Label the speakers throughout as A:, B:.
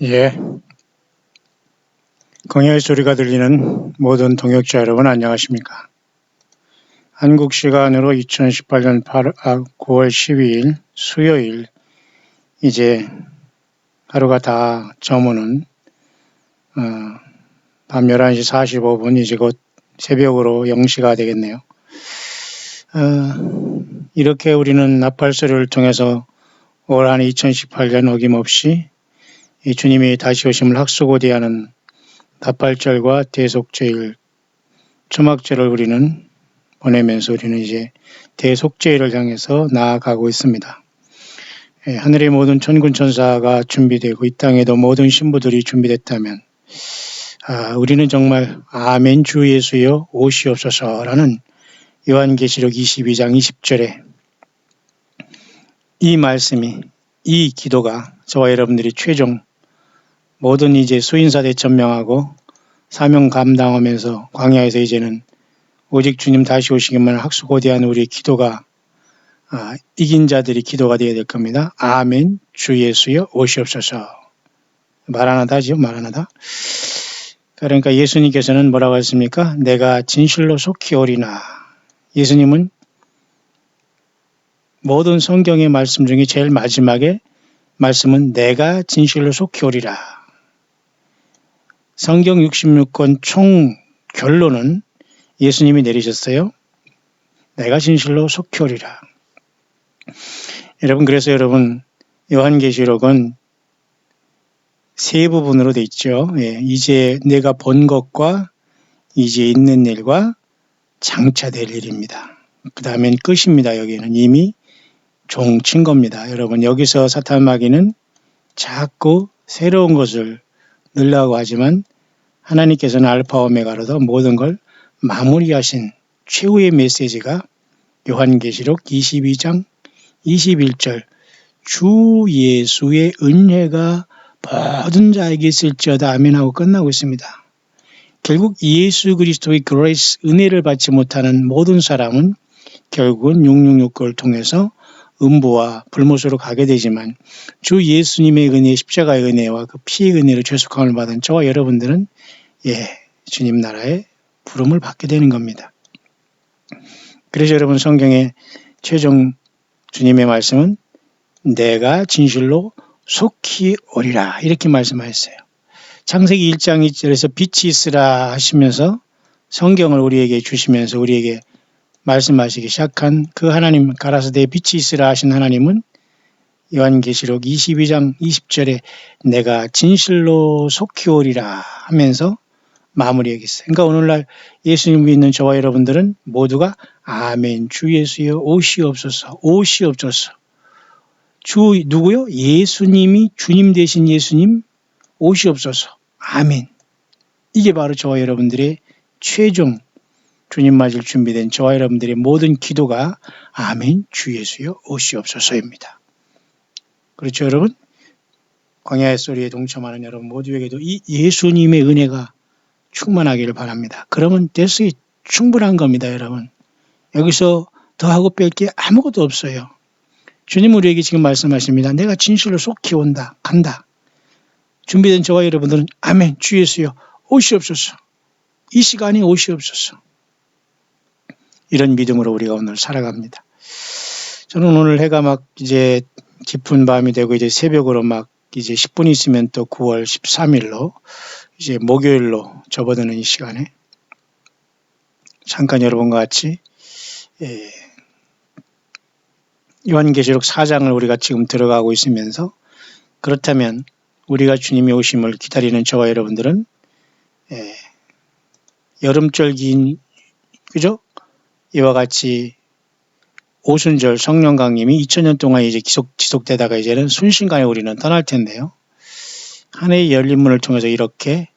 A: 예, 광야의 소리가 들리는 모든 동역자 여러분 안녕하십니까? 한국 시간으로 2018년 9월 12일 수요일 이제 하루가 다 저무는 밤 11시 45분 이제 곧 새벽으로 0시가 되겠네요. 이렇게 우리는 나팔소리를 통해서 올 한 2018년 어김없이 이 주님이 다시 오심을 학수고대하는 나팔절과 대속죄일 초막절을 우리는 보내면서 우리는 이제 대속죄일을 향해서 나아가고 있습니다. 하늘의 모든 천군 천사가 준비되고 이 땅에도 모든 신부들이 준비됐다면 우리는 정말 아멘 주 예수여 오시옵소서라는 요한계시록 22장 20절에 이 말씀이 이 기도가 저와 여러분들이 최종 모든 이제 수인사대 천명하고 사명 감당하면서 광야에서 이제는 오직 주님 다시 오시기만 학수고대한 우리의 기도가 이긴 자들이 기도가 되어야 될 겁니다. 아멘 주 예수여 오시옵소서. 마라나다지요, 마라나다. 그러니까 예수님께서는 뭐라고 했습니까? 내가 진실로 속히 오리나. 예수님은 모든 성경의 말씀 중에 제일 마지막에 말씀은 내가 진실로 속히 오리라. 성경 66권 총 결론은 예수님이 내리셨어요. 내가 진실로 속히 오리라. 여러분, 그래서 여러분 요한계시록은 세 부분으로 돼 있죠. 이제 내가 본 것과 이제 있는 일과 장차될 일입니다. 그 다음엔 끝입니다. 여기는 이미 종친 겁니다. 여러분, 여기서 사탄 마귀는 자꾸 새로운 것을 넣으려고 하지만 하나님께서는 알파 오메가로도 모든 걸 마무리하신 최후의 메시지가 요한계시록 22장 21절 주 예수의 은혜가 모든 자에게 있을지어다 아멘하고 끝나고 있습니다. 결국 예수 그리스도의 그레이스 은혜를 받지 못하는 모든 사람은 결국은 666을 통해서 음부와 불못으로 가게 되지만 주 예수님의 은혜, 십자가의 은혜와 그 피의 은혜를 죄속함을 받은 저와 여러분들은 주님 나라의 부름을 받게 되는 겁니다. 그래서 여러분 성경의 최종 주님의 말씀은 내가 진실로 속히 오리라 이렇게 말씀하셨어요. 창세기 1장 2절에서 빛이 있으라 하시면서 성경을 우리에게 주시면서 우리에게 말씀하시기 시작한 그 하나님 가라사대에 빛이 있으라 하신 하나님은 요한계시록 22장 20절에 내가 진실로 속히 오리라 하면서 마무리하겠어요. 그러니까 오늘날 예수님 믿는 저와 여러분들은 모두가 아멘 주 예수여 오시옵소서 오시옵소서. 주 누구요? 예수님이 주님 되신 예수님 오시옵소서. 아멘. 이게 바로 저와 여러분들의 최종 주님 맞을 준비된 저와 여러분들의 모든 기도가 아멘 주 예수여 오시옵소서입니다. 그렇죠 여러분? 광야의 소리에 동참하는 여러분 모두에게도 이 예수님의 은혜가 충만하기를 바랍니다. 그러면 됐어요. 충분한 겁니다 여러분. 여기서 더하고 뺄 게 아무것도 없어요. 주님 우리에게 지금 말씀하십니다. 내가 진실로 속히 온다. 간다. 준비된 저와 여러분들은 아멘 주 예수여 오시옵소서. 이 시간이 오시옵소서. 이런 믿음으로 우리가 오늘 살아갑니다. 저는 오늘 해가 막 이제 깊은 밤이 되고 이제 새벽으로 막 이제 10분 있으면 또 9월 13일로 이제 목요일로 접어드는 이 시간에 잠깐 여러분과 같이 요한계시록 4장을 우리가 지금 들어가고 있으면서 그렇다면 우리가 주님의 오심을 기다리는 저와 여러분들은 여름철 긴 그죠? 이와 같이 오순절 성령 강림이 2000년 동안 이제 지속되다가 이제는 순식간에 우리는 떠날 텐데요. 하늘의 열린 문을 통해서 이렇게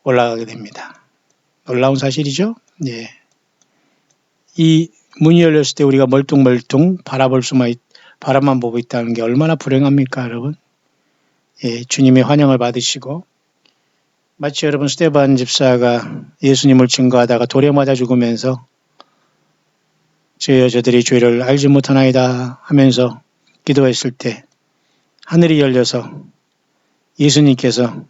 A: 올라가게 됩니다. 놀라운 사실이죠? 예. 이 문이 열렸을 때 우리가 멀뚱멀뚱 바라만 보고 있다는 게 얼마나 불행합니까, 여러분? 예, 주님의 환영을 받으시고, 마치 여러분 스데반 집사가 예수님을 증거하다가 돌에 맞아 죽으면서 저들이 죄를 알지 못하나이다 하면서 기도했을 때 하늘이 열려서 예수님께서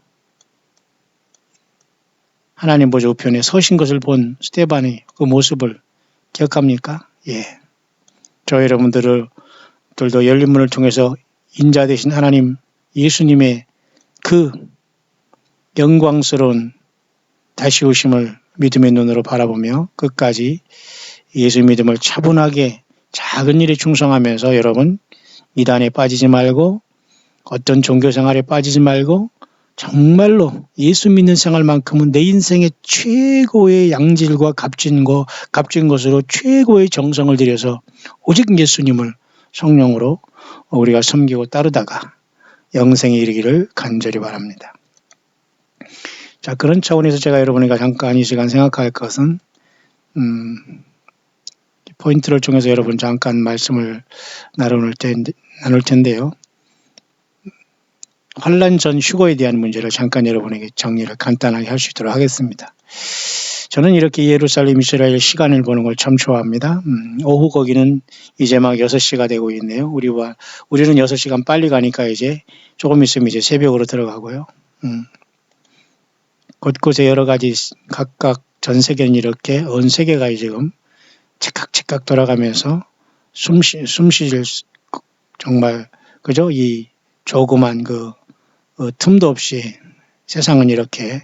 A: 하나님 보좌 우편에 서신 것을 본 스데반의 그 모습을 기억합니까? 예. 저 여러분들도 열린 문을 통해서 인자 되신 하나님 예수님의 그 영광스러운 다시 오심을 믿음의 눈으로 바라보며 끝까지 예수 믿음을 차분하게 작은 일에 충성하면서 여러분 이단에 빠지지 말고 어떤 종교 생활에 빠지지 말고 정말로 예수 믿는 생활만큼은 내 인생의 최고의 양질과 값진 것으로 최고의 정성을 들여서 오직 예수님을 성령으로 우리가 섬기고 따르다가 영생에 이르기를 간절히 바랍니다. 자, 그런 차원에서 제가 여러분에게 잠깐 이 시간 생각할 것은 포인트를 통해서 여러분 잠깐 말씀을 나눌 텐데요. 환란 전 휴거에 대한 문제를 잠깐 여러분에게 정리를 간단하게 할 수 있도록 하겠습니다. 저는 이렇게 예루살렘 이스라엘 시간을 보는 걸 참 좋아합니다. 오후 거기는 이제 막 6시가 되고 있네요. 우리는 6시간 빨리 가니까 이제 조금 있으면 이제 새벽으로 들어가고요. 곳곳에 여러 가지 각각 전 세계는 이렇게 온 세계가 지금 칙각칙각 돌아가면서 숨쉬질 정말 그죠? 이 조그만 틈도 없이 세상은 이렇게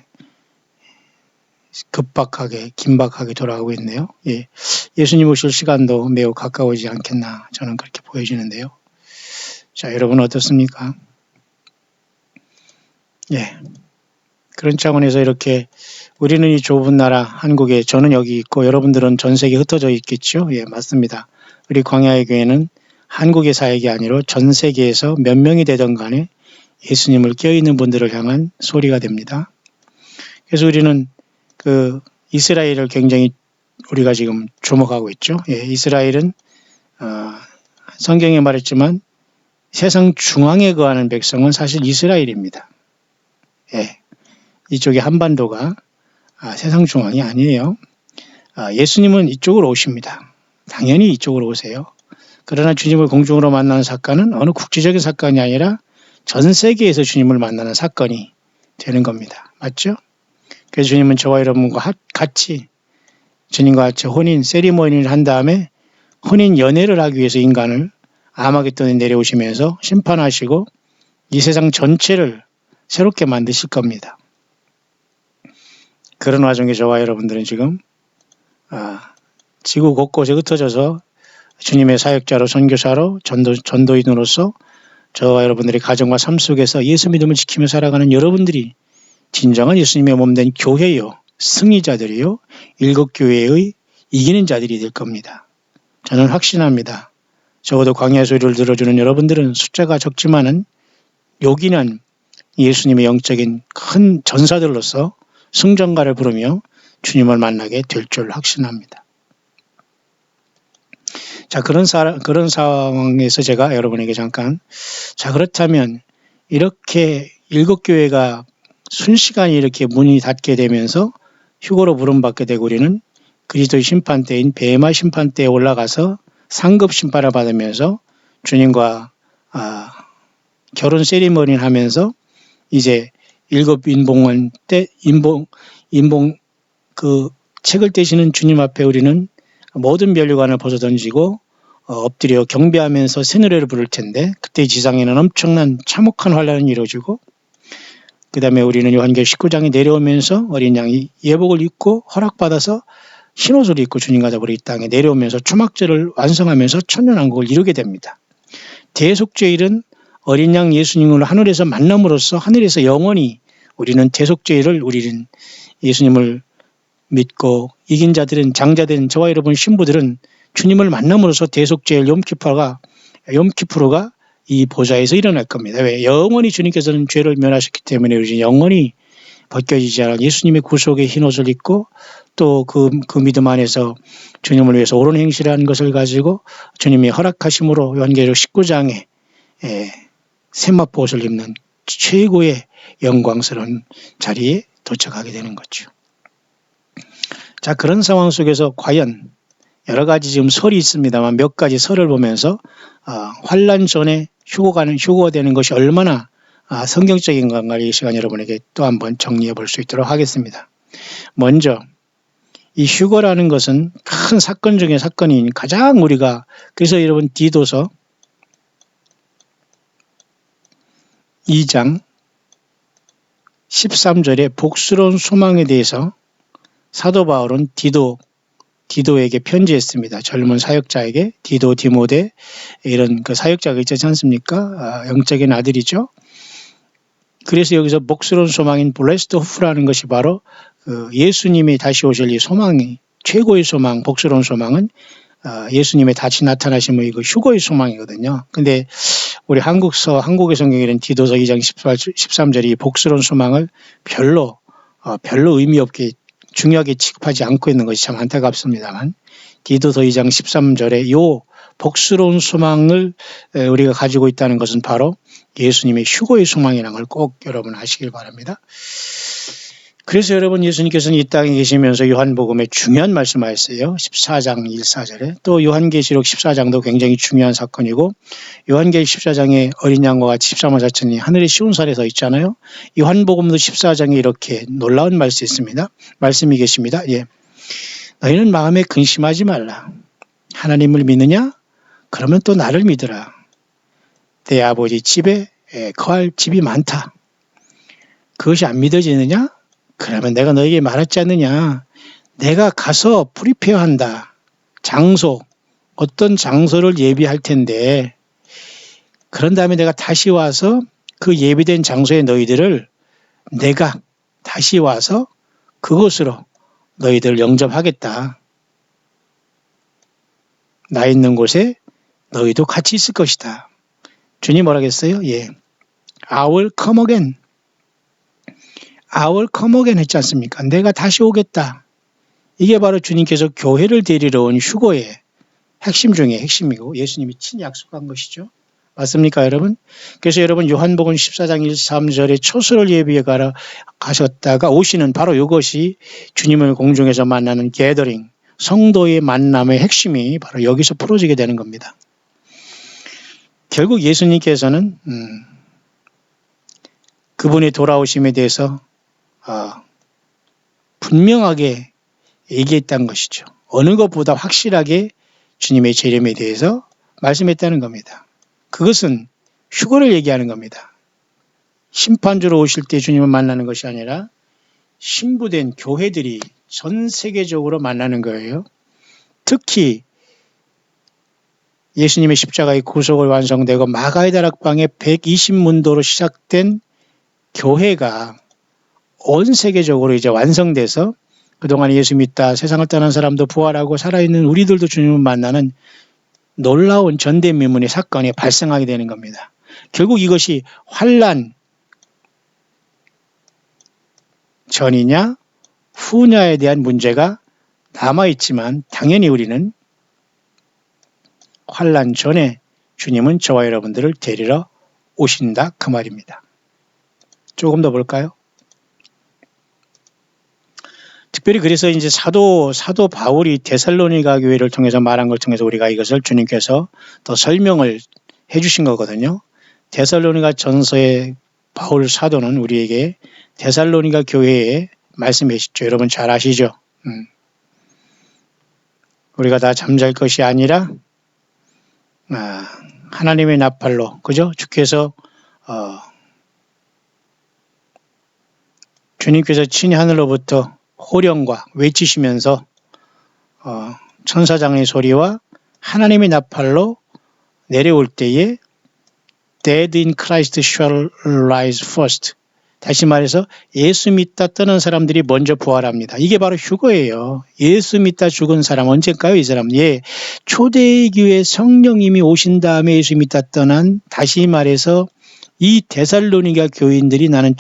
A: 긴박하게 돌아가고 있네요. 예. 예수님 오실 시간도 매우 가까워지지 않겠나 저는 그렇게 보여지는데요. 자, 여러분 어떻습니까? 예. 그런 차원에서 이렇게 우리는 이 좁은 나라 한국에 저는 여기 있고 여러분들은 전 세계에 흩어져 있겠죠. 예, 맞습니다. 우리 광야의 교회는 한국의 사역이 아니라 전 세계에서 몇 명이 되든 간에 예수님을 껴있는 분들을 향한 소리가 됩니다. 그래서 우리는 이스라엘을 굉장히 우리가 지금 주목하고 있죠. 예, 이스라엘은 성경에 말했지만 세상 중앙에 거하는 백성은 사실 이스라엘입니다. 예, 이쪽에 한반도가 세상 중앙이 아니에요. 예수님은 이쪽으로 오십니다. 당연히 이쪽으로 오세요. 그러나 주님을 공중으로 만나는 사건은 어느 국제적인 사건이 아니라 전 세계에서 주님을 만나는 사건이 되는 겁니다. 맞죠? 그래서 주님은 저와 여러분과 같이 주님과 같이 혼인 세리머니를 한 다음에 혼인 연애를 하기 위해서 인간을 아마겟돈에 내려오시면서 심판하시고 이 세상 전체를 새롭게 만드실 겁니다. 그런 와중에 저와 여러분들은 지금 지구 곳곳에 흩어져서 주님의 사역자로 선교사로 전도인으로서 저와 여러분들의 가정과 삶 속에서 예수 믿음을 지키며 살아가는 여러분들이 진정한 예수님의 몸된 교회요, 승리자들이요, 일곱교회의 이기는 자들이 될 겁니다. 저는 확신합니다. 적어도 광야의 소리를 들어주는 여러분들은 숫자가 적지만은 요긴한 예수님의 영적인 큰 전사들로서 승전가를 부르며 주님을 만나게 될 줄 확신합니다. 자, 그런 상황에서 제가 여러분에게 잠깐, 자, 그렇다면 이렇게 일곱교회가 순식간에 이렇게 문이 닫게 되면서 휴거로 부름받게 되고 우리는 그리스도의 심판대인 베마 심판대에 올라가서 상급 심판을 받으면서 주님과 결혼 세리머니를 하면서 이제 일곱 인봉 그 책을 떼시는 주님 앞에 우리는 모든 면류관을 벗어던지고 엎드려 경배하면서 새 노래를 부를 텐데 그때 지상에는 엄청난 참혹한 환란이 이루어지고 그 다음에 우리는 요한계시록 19장에 내려오면서 어린 양이 예복을 입고 허락받아서 흰옷을 입고 주님과 더불어 이 땅에 내려오면서 초막절을 완성하면서 천년왕국을 이루게 됩니다. 대속죄일은 어린 양 예수님을 하늘에서 만남으로써 하늘에서 영원히 우리는 예수님을 믿고 이긴 자들은 장자된 저와 여러분 신부들은 주님을 만남으로써 대속죄일 욤키푸르가 이 보좌에서 일어날 겁니다. 왜? 영원히 주님께서는 죄를 면하셨기 때문에 우리 영원히 벗겨지지 않은 예수님의 구속의 흰옷을 입고 또 그 믿음 안에서 주님을 위해서 옳은 행실을 한 것을 가지고 주님이 허락하심으로 요한계시록 19장에 세마포 옷을 입는 최고의 영광스러운 자리에 도착하게 되는 거죠. 자, 그런 상황 속에서 과연 여러 가지 지금 설이 있습니다만 몇 가지 설을 보면서 환난 전에 휴거가 되는 것이 얼마나 성경적인 건가를 이 시간 여러분에게 또 한번 정리해 볼 수 있도록 하겠습니다. 먼저 이 휴거라는 것은 큰 사건 중에 사건인 가장 우리가 그래서 여러분 디도서 2장 13절에 복스러운 소망에 대해서 사도 바울은 디도에게 편지했습니다. 젊은 사역자에게 디도, 디모데 이런 그 사역자가 있지 않습니까? 영적인 아들이죠. 그래서 여기서 복스러운 소망인 블레스드 호프라는 것이 바로 그 예수님이 다시 오실 이 소망이 최고의 소망, 복스러운 소망은 예수님의 다시 나타나심의 그 휴거의 소망이거든요. 근데 우리 한국의 성경에는 디도서 2장 13절이 복스러운 소망을 별로 의미 없게 중요하게 취급하지 않고 있는 것이 참 안타깝습니다만 디도서 2장 13절에 요 복스러운 소망을 우리가 가지고 있다는 것은 바로 예수님의 휴거의 소망이라는 걸 꼭 여러분 아시길 바랍니다. 그래서 여러분 예수님께서는 이 땅에 계시면서 요한복음에 중요한 말씀하셨어요. 14장 1~4절에 또 요한계시록 14장도 굉장히 중요한 사건이고 요한계시록 14장에 어린 양과 같이 13만 4천이 하늘의 시온산에 서 있잖아요. 요한복음도 14장에 이렇게 놀라운 말씀이 있습니다. 말씀이 계십니다. 예. 너희는 마음에 근심하지 말라. 하나님을 믿느냐? 그러면 또 나를 믿으라. 내 아버지 집에 거할 집이 많다. 그것이 안 믿어지느냐? 그러면 내가 너에게 말했지 않느냐. 내가 가서 프리페어한다. 장소, 어떤 장소를 예비할 텐데 그런 다음에 내가 다시 와서 그 예비된 장소에 너희들을 내가 다시 와서 그곳으로 너희들을 영접하겠다. 나 있는 곳에 너희도 같이 있을 것이다. 주님 뭐라 했어요? 예. I will come again. I will come again 했지 않습니까? 내가 다시 오겠다. 이게 바로 주님께서 교회를 데리러 온 휴거의 핵심 중에 핵심이고 예수님이 친히 약속한 것이죠. 맞습니까, 여러분? 그래서 여러분 요한복음 14장 1~3절에 초소를 예비해 가셨다가 오시는 바로 이것이 주님을 공중에서 만나는 게더링, 성도의 만남의 핵심이 바로 여기서 풀어지게 되는 겁니다. 결국 예수님께서는 그분의 돌아오심에 대해서 분명하게 얘기했다는 것이죠. 어느 것보다 확실하게 주님의 재림에 대해서 말씀했다는 겁니다. 그것은 휴거를 얘기하는 겁니다. 심판주로 오실 때 주님을 만나는 것이 아니라 신부된 교회들이 전 세계적으로 만나는 거예요. 특히 예수님의 십자가의 구속을 완성되고 마가의 다락방의 120문도로 시작된 교회가 온 세계적으로 이제 완성돼서 그동안 예수 믿다 세상을 떠난 사람도 부활하고 살아있는 우리들도 주님을 만나는 놀라운 전대미문의 사건이 발생하게 되는 겁니다. 결국 이것이 환난 전이냐 후냐에 대한 문제가 남아있지만 당연히 우리는 환난 전에 주님은 저와 여러분들을 데리러 오신다 그 말입니다. 조금 더 볼까요? 특별히 그래서 이제 사도 바울이 데살로니가 교회를 통해서 말한 걸 통해서 우리가 이것을 주님께서 더 설명을 해주신 거거든요. 데살로니가 전서의 바울 사도는 우리에게 데살로니가 교회에 말씀해 주시죠. 여러분 잘 아시죠? 우리가 다 잠잘 것이 아니라 하나님의 나팔로 그죠? 주께서 주님께서 친히 하늘로부터 호령과 외치시면서 천사장의 소리와 하나님의 나팔로 내려올 때에 Dead in Christ shall rise first. 다시 말해서 예수 믿다 떠난 사람들이 먼저 부활합니다. 이게 바로 휴거예요. 예수 믿다 죽은 사람 언제일까요? 이 사람. 예, 초대교회 성령님이 오신 다음에 예수 믿다 떠난, 다시 말해서 이 데살로니가 교인들이 나는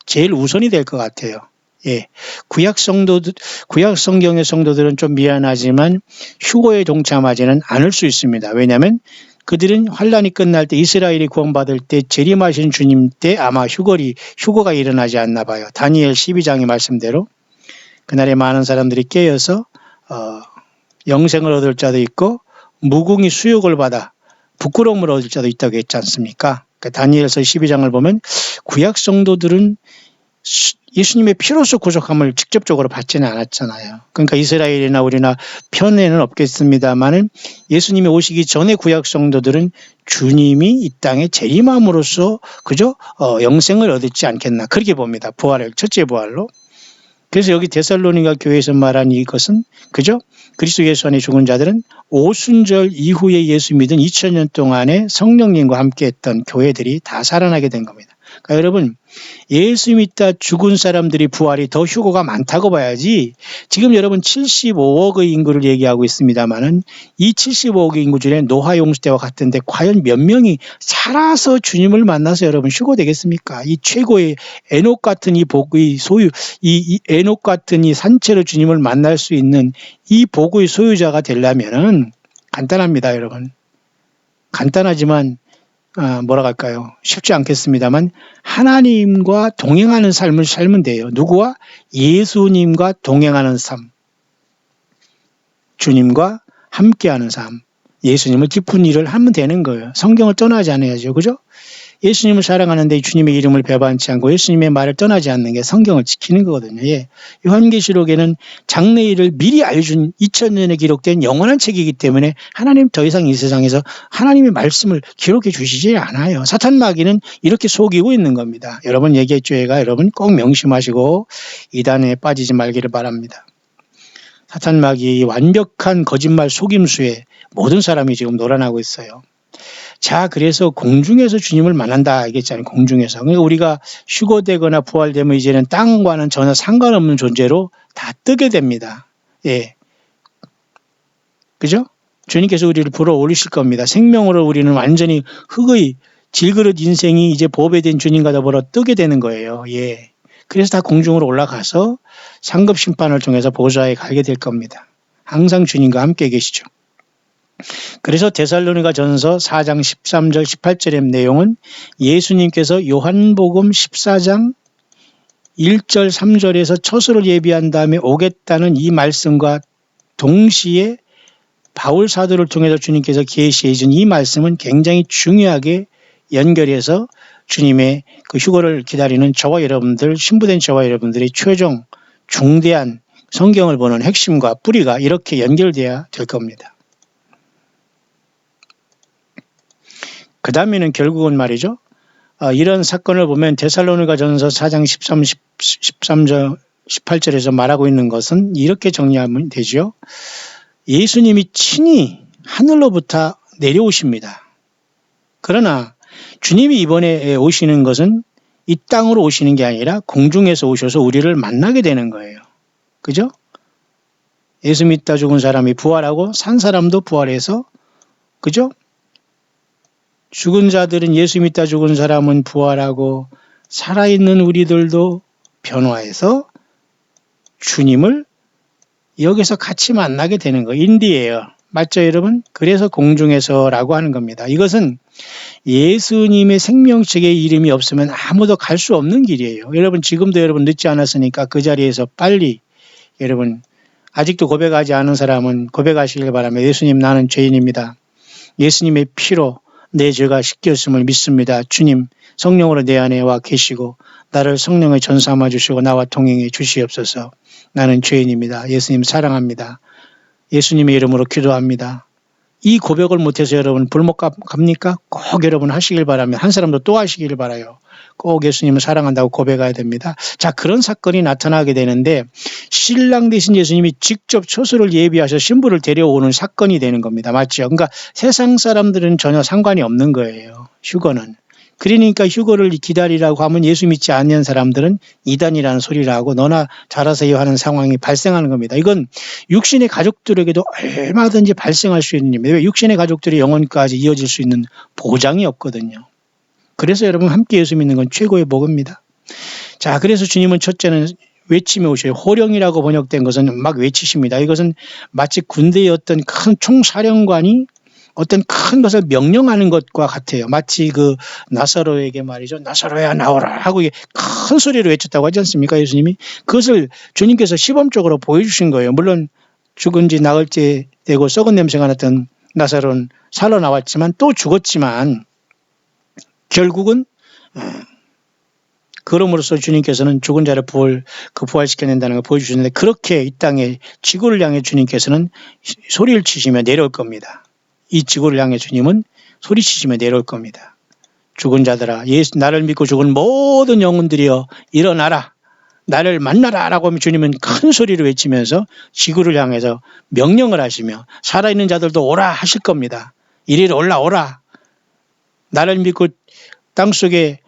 A: 제일 우선이 될 것 같아요. 예, 구약 성경의 성도들은 좀 미안하지만 휴거에 동참하지는 않을 수 있습니다. 왜냐하면 그들은 환란이 끝날 때 이스라엘이 구원받을 때 재림하신 주님 때 아마 휴거가 일어나지 않나 봐요. 다니엘 12장의 말씀대로 그날에 많은 사람들이 깨어서 영생을 얻을 자도 있고 무궁히 수욕을 받아 부끄러움을 얻을 자도 있다고 했지 않습니까? 그러니까 다니엘서 12장을 보면 구약 성도들은 예수님의 피로서 구속함을 직접적으로 받지는 않았잖아요. 그러니까 이스라엘이나 우리나 편에는 없겠습니다만은 예수님이 오시기 전에 구약 성도들은 주님이 이 땅에 재림함으로써 그저 영생을 얻지 않겠나 그렇게 봅니다. 첫째 부활로. 그래서 여기 데살로니가 교회에서 말한 이것은 그저 그리스도 예수 안에 죽은 자들은 오순절 이후에 예수 믿은 2000년 동안에 성령님과 함께했던 교회들이 다 살아나게 된 겁니다. 그러니까 여러분 예수 믿다 죽은 사람들이 부활이 더 휴거가 많다고 봐야지. 지금 여러분 75억의 인구를 얘기하고 있습니다만은 이 75억의 인구 중에 노아 용수 때와 같은데 과연 몇 명이 살아서 주님을 만나서 여러분 휴거되겠습니까? 이 최고의 에녹 같은 이 복의 소유, 이 에녹 같은 이 산채로 주님을 만날 수 있는 이 복의 소유자가 되려면은 간단합니다, 여러분. 간단하지만 뭐라고 할까요? 쉽지 않겠습니다만 하나님과 동행하는 삶을 살면 돼요. 누구와? 예수님과 동행하는 삶. 주님과 함께하는 삶. 예수님을 깊은 일을 하면 되는 거예요. 성경을 떠나지 않아야죠. 그죠? 예수님을 사랑하는데 주님의 이름을 배반치 않고 예수님의 말을 떠나지 않는 게 성경을 지키는 거거든요. 예. 요한계시록에는 장래일을 미리 알려준 2000년에 기록된 영원한 책이기 때문에 하나님 더 이상 이 세상에서 하나님의 말씀을 기록해 주시지 않아요. 사탄 마귀는 이렇게 속이고 있는 겁니다. 여러분 얘기했죠. 여러분 꼭 명심하시고 이단에 빠지지 말기를 바랍니다. 사탄 마귀의 완벽한 거짓말 속임수에 모든 사람이 지금 놀아나고 있어요. 자, 그래서 공중에서 주님을 만난다 알겠잖아요. 공중에서. 그러니까 우리가 휴거되거나 부활되면 이제는 땅과는 전혀 상관없는 존재로 다 뜨게 됩니다. 예. 그죠? 주님께서 우리를 불어 올리실 겁니다. 생명으로 우리는 완전히 흙의 질그릇 인생이 이제 보배된 주님과 더불어 뜨게 되는 거예요. 예. 그래서 다 공중으로 올라가서 상급 심판을 통해서 보좌에 가게 될 겁니다. 항상 주님과 함께 계시죠. 그래서 데살로니가 전서 4장 13절 18절의 내용은 예수님께서 요한복음 14장 1절 3절에서 처소를 예비한 다음에 오겠다는 이 말씀과 동시에 바울 사도를 통해서 주님께서 계시해 준 이 말씀은 굉장히 중요하게 연결해서 주님의 그 휴거를 기다리는 저와 여러분들, 신부된 저와 여러분들의 최종 중대한 성경을 보는 핵심과 뿌리가 이렇게 연결돼야 될 겁니다. 그 다음에는 결국은 말이죠. 이런 사건을 보면 데살로니가 전서 4장 13절 18절에서 말하고 있는 것은 이렇게 정리하면 되죠. 예수님이 친히 하늘로부터 내려오십니다. 그러나 주님이 이번에 오시는 것은 이 땅으로 오시는 게 아니라 공중에서 오셔서 우리를 만나게 되는 거예요. 그죠? 예수 믿다 죽은 사람이 부활하고 산 사람도 부활해서 그죠? 죽은 자들은 예수 믿다 죽은 사람은 부활하고 살아있는 우리들도 변화해서 주님을 여기서 같이 만나게 되는 거 인디예요. 맞죠 여러분? 그래서 공중에서라고 하는 겁니다. 이것은 예수님의 생명책의 이름이 없으면 아무도 갈 수 없는 길이에요. 여러분 지금도 여러분 늦지 않았으니까 그 자리에서 빨리 여러분 아직도 고백하지 않은 사람은 고백하시길 바라며 예수님 나는 죄인입니다. 예수님의 피로 내 죄가 씻겼음을 믿습니다. 주님 성령으로 내 안에 와 계시고 나를 성령의 전사함아 주시고 나와 동행해 주시옵소서. 나는 죄인입니다. 예수님 사랑합니다. 예수님의 이름으로 기도합니다. 이 고백을 못해서 여러분 불목 갑니까? 꼭 여러분 하시길 바라며 한 사람도 또 하시기를 바라요. 꼭 예수님을 사랑한다고 고백해야 됩니다. 자, 그런 사건이 나타나게 되는데 신랑 되신 예수님이 직접 처소를 예비하셔 신부를 데려오는 사건이 되는 겁니다. 맞죠? 그러니까 세상 사람들은 전혀 상관이 없는 거예요. 휴거는. 그러니까 휴거를 기다리라고 하면 예수 믿지 않는 사람들은 이단이라는 소리를 하고 너나 잘하세요 하는 상황이 발생하는 겁니다. 이건 육신의 가족들에게도 얼마든지 발생할 수 있는 일입니다. 왜 육신의 가족들이 영혼까지 이어질 수 있는 보장이 없거든요. 그래서 여러분 함께 예수 믿는 건 최고의 복입니다. 자, 그래서 주님은 첫째는 외침에 오셔요. 호령이라고 번역된 것은 막 외치십니다. 이것은 마치 군대의 어떤 큰 총사령관이 어떤 큰 것을 명령하는 것과 같아요. 마치 그 나사로에게 말이죠. 나사로야 나오라 하고 큰 소리로 외쳤다고 하지 않습니까? 예수님이. 그것을 주님께서 시범적으로 보여주신 거예요. 물론 죽은 지 나흘째 되고 썩은 냄새가 났던 나사로는 살아나왔지만 또 죽었지만 결국은 그럼으로써 주님께서는 죽은 자를 부활시켜낸다는 걸 보여주셨는데 그렇게 이 땅에 지구를 향해 주님께서는 소리를 치시며 내려올 겁니다. 이 지구를 향해 주님은 소리치시며 내려올 겁니다. 죽은 자들아 나를 믿고 죽은 모든 영혼들이여 일어나라. 나를 만나라 라고 하면 주님은 큰 소리를 외치면서 지구를 향해서 명령을 하시며 살아있는 자들도 오라 하실 겁니다. 이리로 올라오라. 나를 믿고 땅속에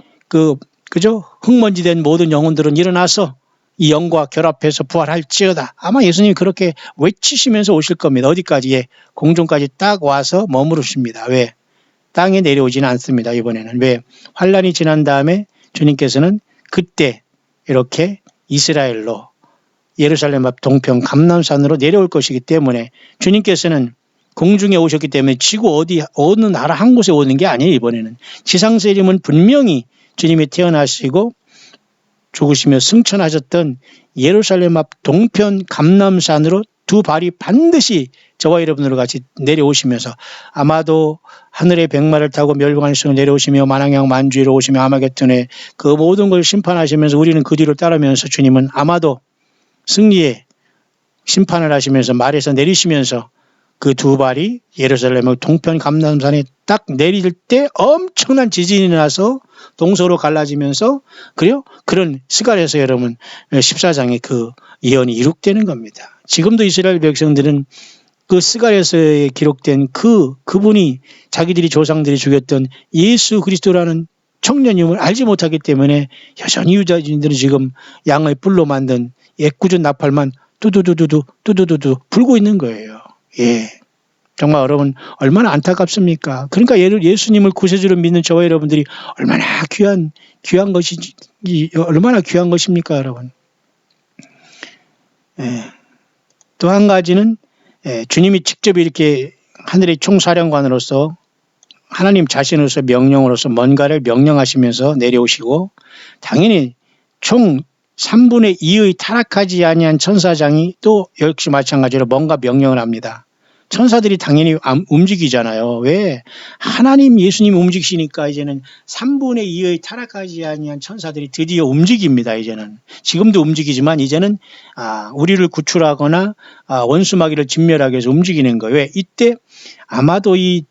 A: 그죠? 흙먼지 된 모든 영혼들은 일어나서 이 영과 결합해서 부활할지어다. 아마 예수님이 그렇게 외치시면서 오실 겁니다. 어디까지? 공중까지 딱 와서 머무르십니다. 왜? 땅에 내려오지는 않습니다. 이번에는. 왜? 환란이 지난 다음에 주님께서는 그때 이렇게 이스라엘로 예루살렘 앞 동편 감람산으로 내려올 것이기 때문에 주님께서는 공중에 오셨기 때문에 지구 어느 나라 한 곳에 오는 게 아니에요. 이번에는. 지상세림은 분명히 주님이 태어나시고 죽으시며 승천하셨던 예루살렘 앞 동편 감람산으로 두 발이 반드시 저와 여러분으로 같이 내려오시면서 아마도 하늘의 백마를 타고 멸망의 승을 내려오시며 만왕양 만주로 오시며 아마겟돈에 그 모든 걸 심판하시면서 우리는 그 뒤를 따르면서 주님은 아마도 승리의 심판을 하시면서 말에서 내리시면서 그 두 발이 예루살렘의 동편 감람산에 딱 내릴 때 엄청난 지진이 나서 동서로 갈라지면서 그래요? 그런 스갈에서 여러분 14장의 그 예언이 이룩되는 겁니다. 지금도 이스라엘 백성들은 그 스갈에서 기록된 그분이 자기들이 조상들이 죽였던 예수 그리스도라는 청년임을 알지 못하기 때문에 여전히 유다인들은 지금 양의 뿔로 만든 애꿎은 나팔만 뚜두두두 불고 있는 거예요. 예. 정말 여러분 얼마나 안타깝습니까? 그러니까 예수님을 구세주로 믿는 저와 여러분들이 얼마나 귀한 것이지, 얼마나 귀한 것입니까, 여러분? 예. 또 한 가지는 주님이 직접 이렇게 하늘의 총사령관으로서 하나님 자신으로서 명령으로서 뭔가를 명령하시면서 내려오시고 당연히 총 3분의 2의 타락하지 아니한 천사장이 또 역시 마찬가지로 뭔가 명령을 합니다. 천사들이 당연히 움직이잖아요. 왜? 하나님 예수님 움직이시니까 이제는 3분의 2의 타락하지 아니한 천사들이 드디어 움직입니다. 이제는. 지금도 움직이지만 이제는 우리를 구출하거나 원수마귀를 진멸하기 위해서 움직이는 거예요. 왜? 이때 아마도 이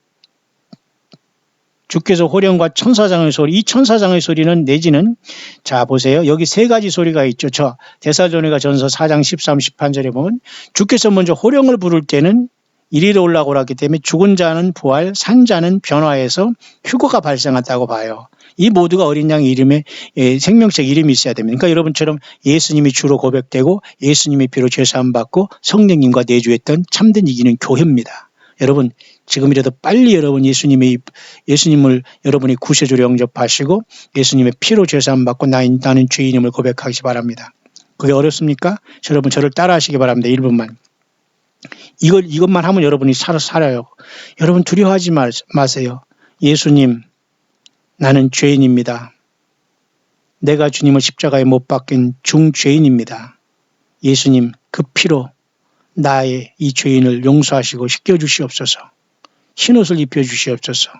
A: 주께서 호령과 천사장의 소리, 이 천사장의 소리는 내지는 자 보세요. 여기 세 가지 소리가 있죠. 저 데살로니가 전서 4장 13, 18절에 보면 주께서 먼저 호령을 부를 때는 이리로 올라오라 하기 때문에 죽은 자는 부활, 산 자는 변화해서 휴거가 발생한다고 봐요. 이 모두가 어린 양 이름에 생명책 이름이 있어야 됩니다. 그러니까 여러분처럼 예수님이 주로 고백되고 예수님의 피로 죄사함 받고 성령님과 내주했던 참된 이기는 교회입니다. 여러분 지금이라도 빨리 여러분 예수님을 여러분이 구세주로 영접하시고 예수님의 피로 죄사함 받고 나는 죄인임을 고백하시 바랍니다. 그게 어렵습니까? 여러분 저를 따라하시기 바랍니다. 1분만. 이것만 하면 여러분이 살아요. 여러분 두려워하지 마세요. 예수님, 나는 죄인입니다. 내가 주님을 십자가에 못 박힌 중죄인입니다. 예수님, 그 피로 나의 이 죄인을 용서하시고 씻겨주시옵소서. 흰옷을 입혀주시옵소서.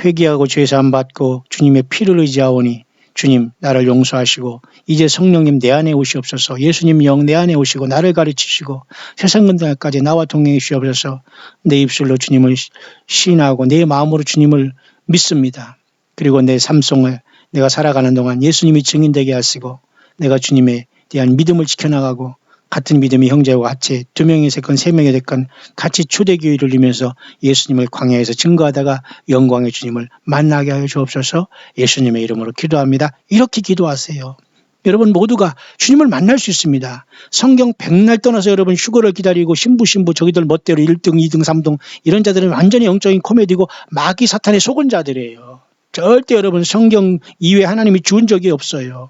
A: 회개하고 죄사함 받고 주님의 피를 의지하오니 주님 나를 용서하시고 이제 성령님 내 안에 오시옵소서. 예수님 영 내 안에 오시고 나를 가르치시고 세상 근당까지 나와 동행해 주시옵소서. 내 입술로 주님을 시인하고 내 마음으로 주님을 믿습니다. 그리고 내 삶속에 내가 살아가는 동안 예수님이 증인되게 하시고 내가 주님에 대한 믿음을 지켜나가고 같은 믿음의 형제와 같이 2명이 됐건 3명이 됐건 같이 초대교회를 이루면서 예수님을 광야에서 증거하다가 영광의 주님을 만나게 하여 주옵소서. 예수님의 이름으로 기도합니다. 이렇게 기도하세요. 여러분 모두가 주님을 만날 수 있습니다. 성경 백날 떠나서 여러분 휴거를 기다리고 신부 저기들 멋대로 1등 2등 3등 이런 자들은 완전히 영적인 코미디고 마귀 사탄의 속은 자들이에요. 절대 여러분 성경 이외에 하나님이 주은 적이 없어요.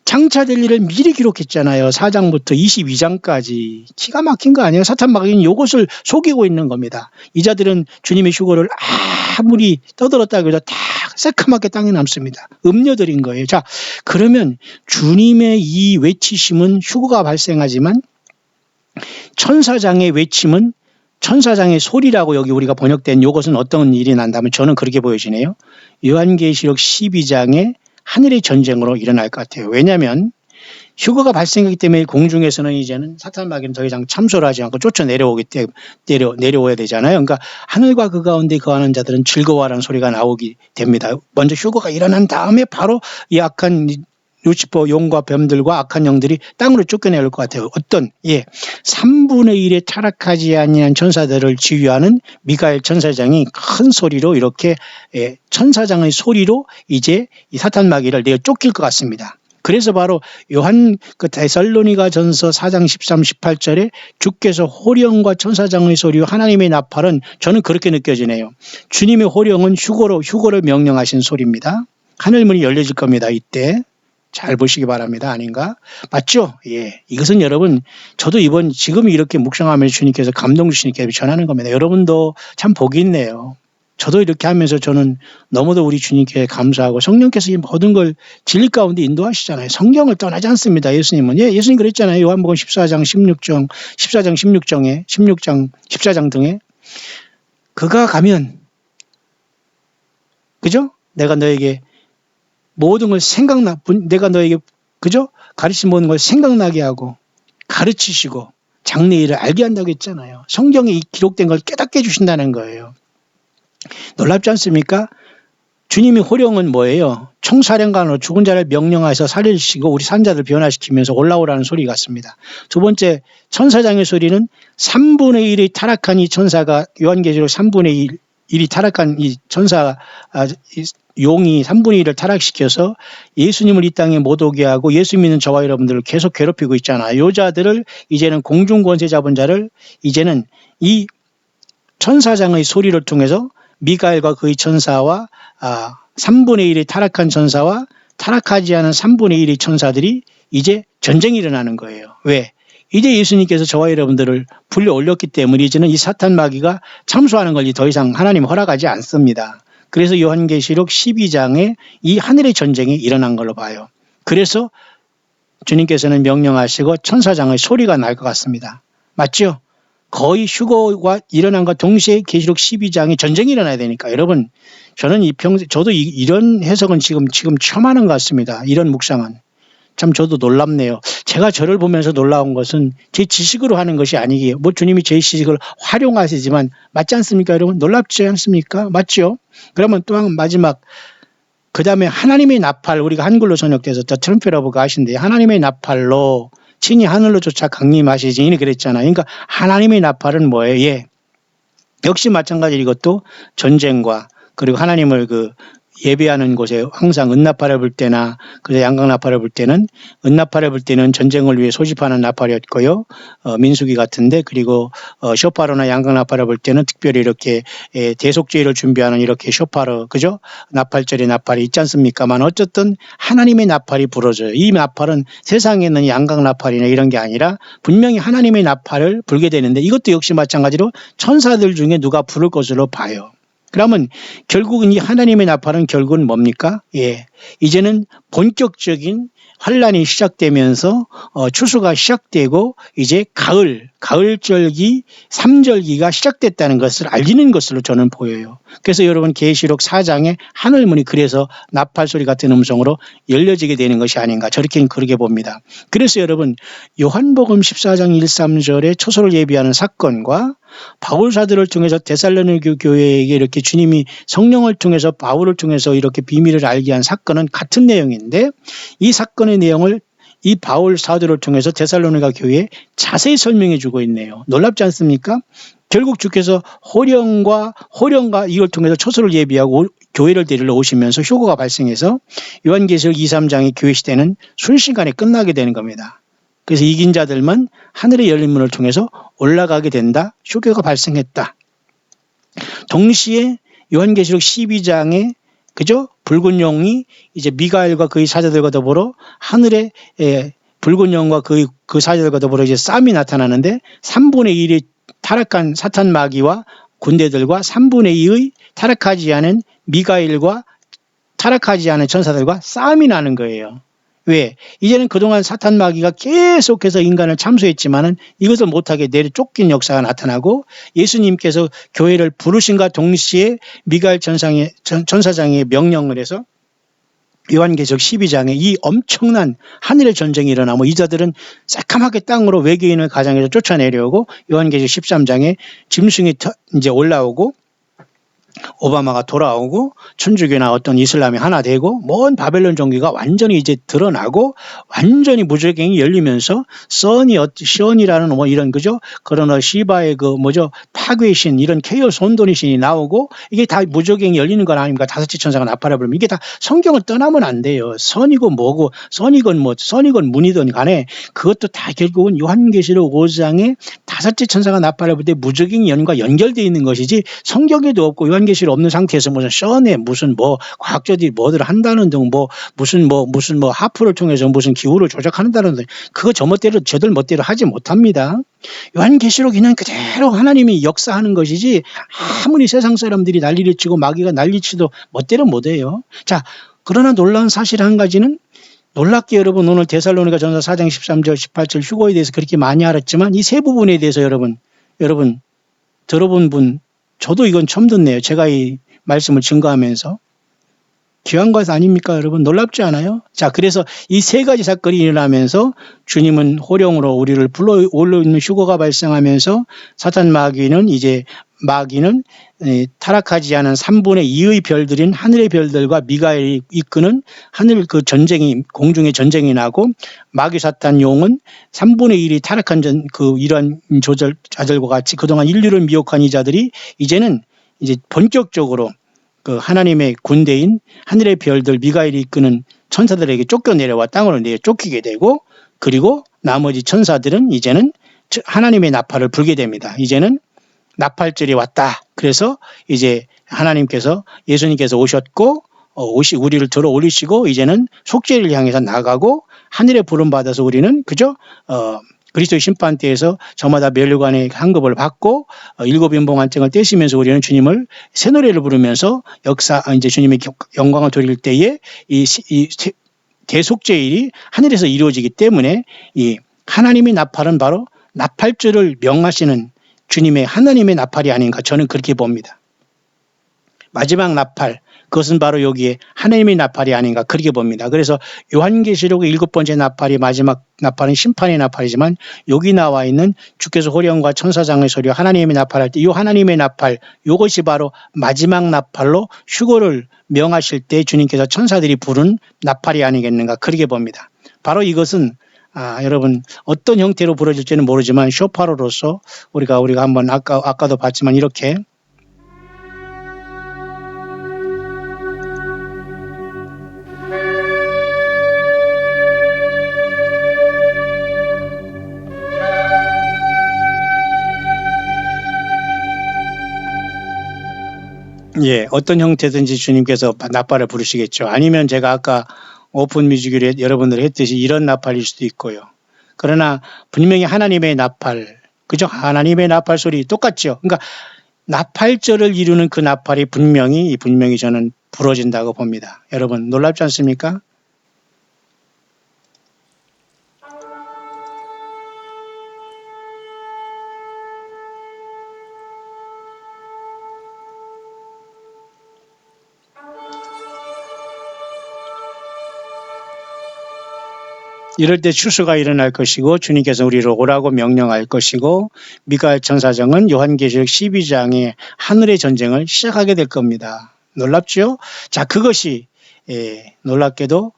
A: 장차될 일을 미리 기록했잖아요. 4장부터 22장까지. 기가 막힌 거 아니에요. 사탄 마귀는 이것을 속이고 있는 겁니다. 이 자들은 주님의 휴거를 아무리 떠들었다고 해도 다 새카맣게 땅에 남습니다. 음녀들인 거예요. 자, 그러면 주님의 이 외치심은 휴거가 발생하지만 천사장의 외침은 천사장의 소리라고 여기 우리가 번역된 이것은 어떤 일이 난다면 저는 그렇게 보여지네요. 요한계시록 12장에 하늘의 전쟁으로 일어날 것 같아요. 왜냐하면 휴거가 발생하기 때문에 공중에서는 이제는 사탄 마귀는 더 이상 참소를 하지 않고 쫓아 내려오야 되잖아요. 그러니까 하늘과 그 가운데 거하는 자들은 즐거워하라는 소리가 나오게 됩니다. 먼저 휴거가 일어난 다음에 바로 이 악한 루시퍼 용과 뱀들과 악한 영들이 땅으로 쫓겨내올 것 같아요. 어떤 3분의 1에 타락하지 아니한 천사들을 지휘하는 미가엘 천사장이 큰 소리로 이렇게 천사장의 소리로 이제 이 사탄 마귀를 내어 쫓길 것 같습니다. 그래서 바로 요한 데살로니가 전서 4장 13, 18절에 주께서 호령과 천사장의 소리와 하나님의 나팔은 저는 그렇게 느껴지네요. 주님의 호령은 휴거를 명령하신 소리입니다. 하늘문이 열려질 겁니다. 이때. 잘 보시기 바랍니다. 아닌가? 맞죠? 예. 이것은 여러분, 저도 지금 이렇게 묵상하면서 주님께서 감동 주시니까 전하는 겁니다. 여러분도 참 복이 있네요. 저도 이렇게 하면서 저는 너무도 우리 주님께 감사하고 성령께서 이 모든 걸 진리 가운데 인도하시잖아요. 성경을 떠나지 않습니다. 예수님은. 예수님 그랬잖아요. 요한복음 14장 14장 등에 그가 가면 그죠? 내가 너에게 모든 걸 내가 너에게 그죠? 가르친 모든 걸 생각나게 하고 가르치시고 장래 일을 알게 한다고 했잖아요. 성경에 이 기록된 걸 깨닫게 해주신다는 거예요. 놀랍지 않습니까? 주님의 호령은 뭐예요? 총사령관으로 죽은 자를 명령하셔서 살리시고 우리 산자를 변화시키면서 올라오라는 소리 같습니다. 두 번째 천사장의 소리는 3분의 1이 타락한 이 천사가 요한계시록 3분의 1이 타락한 이 천사 용이 3분의 1을 타락시켜서 예수님을 이 땅에 못 오게 하고 예수 믿는 저와 여러분들을 계속 괴롭히고 있잖아요. 이 자들을 이제는 공중권세 잡은 자를 이제는 이 천사장의 소리를 통해서 미가엘과 그의 천사와 3분의 1이 타락한 천사와 타락하지 않은 3분의 1의 천사들이 이제 전쟁이 일어나는 거예요. 왜? 이제 예수님께서 저와 여러분들을 불려 올렸기 때문에 이제는 이 사탄 마귀가 참소하는 걸 더 이상 하나님 허락하지 않습니다. 그래서 요한계시록 12장에 이 하늘의 전쟁이 일어난 걸로 봐요. 그래서 주님께서는 명령하시고 천사장의 소리가 날 것 같습니다. 맞죠? 거의 휴거가 일어난과 동시에 계시록 12장에 전쟁이 일어나야 되니까 여러분 저는 저도 이런 해석은 지금 처음 하는 것 같습니다. 이런 묵상은. 참 저도 놀랍네요. 제가 저를 보면서 놀라운 것은 제 지식으로 하는 것이 아니기에 주님이 제 지식을 활용하시지만 맞지 않습니까 여러분? 놀랍지 않습니까? 맞죠? 그러면 또 한 마지막 그 다음에 하나님의 나팔 우리가 한글로 번역돼서 더 트럼펫러브가 하신데 하나님의 나팔로 친히 하늘로 쫓아 강림하시지니 그랬잖아요. 그러니까 하나님의 나팔은 뭐예요? 역시 마찬가지로 이것도 전쟁과 그리고 하나님을 예배하는 곳에 항상 은나팔을 불 때나 그래서 양각나팔을 불 때는 은나팔을 불 때는 전쟁을 위해 소집하는 나팔이었고요. 민수기 같은데 그리고 쇼파로나 양각나팔을 불 때는 특별히 이렇게 대속죄를 준비하는 이렇게 쇼파로 그죠? 나팔절의 나팔이 있지 않습니까만 어쨌든 하나님의 나팔이 불어져요. 이 나팔은 세상에 있는 양각나팔이나 이런 게 아니라 분명히 하나님의 나팔을 불게 되는데 이것도 역시 마찬가지로 천사들 중에 누가 부를 것으로 봐요. 그러면 결국은 이 하나님의 나팔은 결국은 뭡니까? 이제는 본격적인 환란이 시작되면서 추수가 시작되고 이제 가을절기 3절기가 시작됐다는 것을 알리는 것으로 저는 보여요. 그래서 여러분 계시록 4장에 하늘문이 그래서 나팔 소리 같은 음성으로 열려지게 되는 것이 아닌가 저렇게 그렇게 봅니다. 그래서 여러분 요한복음 14장 1, 3절에 초소를 예비하는 사건과 바울 사도를 통해서 데살로니가 교회에게 이렇게 주님이 성령을 통해서 바울을 통해서 이렇게 비밀을 알게 한 사건은 같은 내용인데 이 사건의 내용을 이 바울 사도를 통해서 데살로니가 교회에 자세히 설명해 주고 있네요. 놀랍지 않습니까? 결국 주께서 호령과 이걸 통해서 처소를 예비하고 교회를 데리러 오시면서 휴거가 발생해서 요한계시록 2, 3장의 교회 시대는 순식간에 끝나게 되는 겁니다. 그래서 이긴 자들만 하늘의 열린 문을 통해서 올라가게 된다. 휴거가 발생했다. 동시에 요한계시록 12장에 그죠? 붉은 용이 이제 미가엘과 그의 사자들과 더불어 하늘에 붉은 용과 그 사자들과 더불어 이제 싸움이 나타나는데 3분의 1이 타락한 사탄 마귀와 군대들과 3분의 2의 타락하지 않은 미가엘과 타락하지 않은 천사들과 싸움이 나는 거예요. 왜? 이제는 그동안 사탄 마귀가 계속해서 인간을 참소했지만은 이것을 못하게 내려 쫓긴 역사가 나타나고 예수님께서 교회를 부르신과 동시에 미가엘 천사장의 명령을 해서 요한계시록 12장에 이 엄청난 하늘의 전쟁이 일어나고 이자들은 새카맣게 땅으로 외계인을 가장해서 쫓아내려오고 요한계시록 13장에 짐승이 이제 올라오고 오바마가 돌아오고 천주교나 어떤 이슬람이 하나 되고 먼 바벨론 종교가 완전히 이제 드러나고 완전히 무적행이 열리면서 시온이라는 뭐 이런 그죠? 그러나 시바의 그 뭐죠? 파괴의 신 이런 케이오스 혼돈의 신이 나오고 이게 다 무적행이 열리는 건 아닙니까? 다섯째 천사가 나팔을 불면 이게 다 성경을 떠나면 안 돼요. 선이고 뭐고 선이건 문이든 간에 그것도 다 결국은 요한계시록 5장에 다섯째 천사가 나팔을 불 때 무적행 연과 연결되어 있는 것이지 성경에도 없고 요한계시록 없는 상태에서 무슨 션에 무슨 뭐 과학자들이 뭐들 한다는 등 무슨 하프를 통해서 무슨 기후를 조작한다는 등 그거 저들 멋대로 하지 못합니다. 요한계시록 그냥 그대로 하나님이 역사하는 것이지 아무리 세상 사람들이 난리를 치고 마귀가 난리치도 멋대로 못해요. 자, 그러나 놀라운 사실 한 가지는 놀랍게 여러분 오늘 데살로니가 전서 4장 13절 18절 휴거에 대해서 그렇게 많이 알았지만 이 세 부분에 대해서 여러분 들어본 분 저도 이건 처음 듣네요. 제가 이 말씀을 증거하면서 귀한 것 아닙니까 여러분? 놀랍지 않아요? 자, 그래서 이 세 가지 사건이 일어나면서 주님은 호령으로 우리를 불러 올려있는 휴거가 발생하면서 사탄 마귀는 타락하지 않은 3분의 2의 별들인 하늘의 별들과 미가엘이 이끄는 하늘 그 전쟁이 공중의 전쟁이 나고 마귀 사탄 용은 3분의 1이 타락한 이러한 조절자들과 같이 그동안 인류를 미혹한 이 자들이 이제는 이제 본격적으로 그 하나님의 군대인 하늘의 별들 미가엘이 이끄는 천사들에게 쫓겨내려와 땅으로 내려 쫓기게 되고 그리고 나머지 천사들은 이제는 하나님의 나팔을 불게 됩니다. 이제는 나팔절이 왔다. 그래서 이제 예수님께서 오셨고 우리를 들어 올리시고 이제는 속죄를 향해서 나가고 하늘의 부름 받아서 우리는 그죠? 그리스도의 심판대에서 저마다 멸류관의 환급을 받고 일곱 연봉한증을 떼시면서 우리는 주님을 새 노래를 부르면서 이제 주님의 영광을 돌릴 때에 이 대속죄일이 하늘에서 이루어지기 때문에 이 하나님의 나팔은 바로 나팔절을 명하시는 주님의 하나님의 나팔이 아닌가 저는 그렇게 봅니다. 마지막 나팔 그것은 바로 여기에 하나님의 나팔이 아닌가 그렇게 봅니다. 그래서 요한계시록의 7번째 나팔이 마지막 나팔은 심판의 나팔이지만 여기 나와 있는 주께서 호령과 천사장의 소리와 하나님의 나팔할 때 이 하나님의 나팔 이것이 바로 마지막 나팔로 휴거를 명하실 때 주님께서 천사들이 부른 나팔이 아니겠는가 그렇게 봅니다. 바로 이것은 여러분 어떤 형태로 부러질지는 모르지만 쇼파로로서 우리가 한번 아까도 봤지만 이렇게 어떤 형태든지 주님께서 나팔을 부르시겠죠. 아니면 제가 아까 오픈 뮤직을 여러분들 했듯이 이런 나팔일 수도 있고요. 그러나 분명히 하나님의 나팔, 그죠? 하나님의 나팔 소리 똑같죠. 그러니까 나팔절을 이루는 그 나팔이 분명히 저는 부러진다고 봅니다. 여러분 놀랍지 않습니까? 이럴 때 추수가 일어날 것이고 주님께서 우리를 오라고 명령할 것이고 미가엘 천사장은 요한계시록 12장의 하늘의 전쟁을 시작하게 될 겁니다. 놀랍죠? 자, 그것이 놀랍게도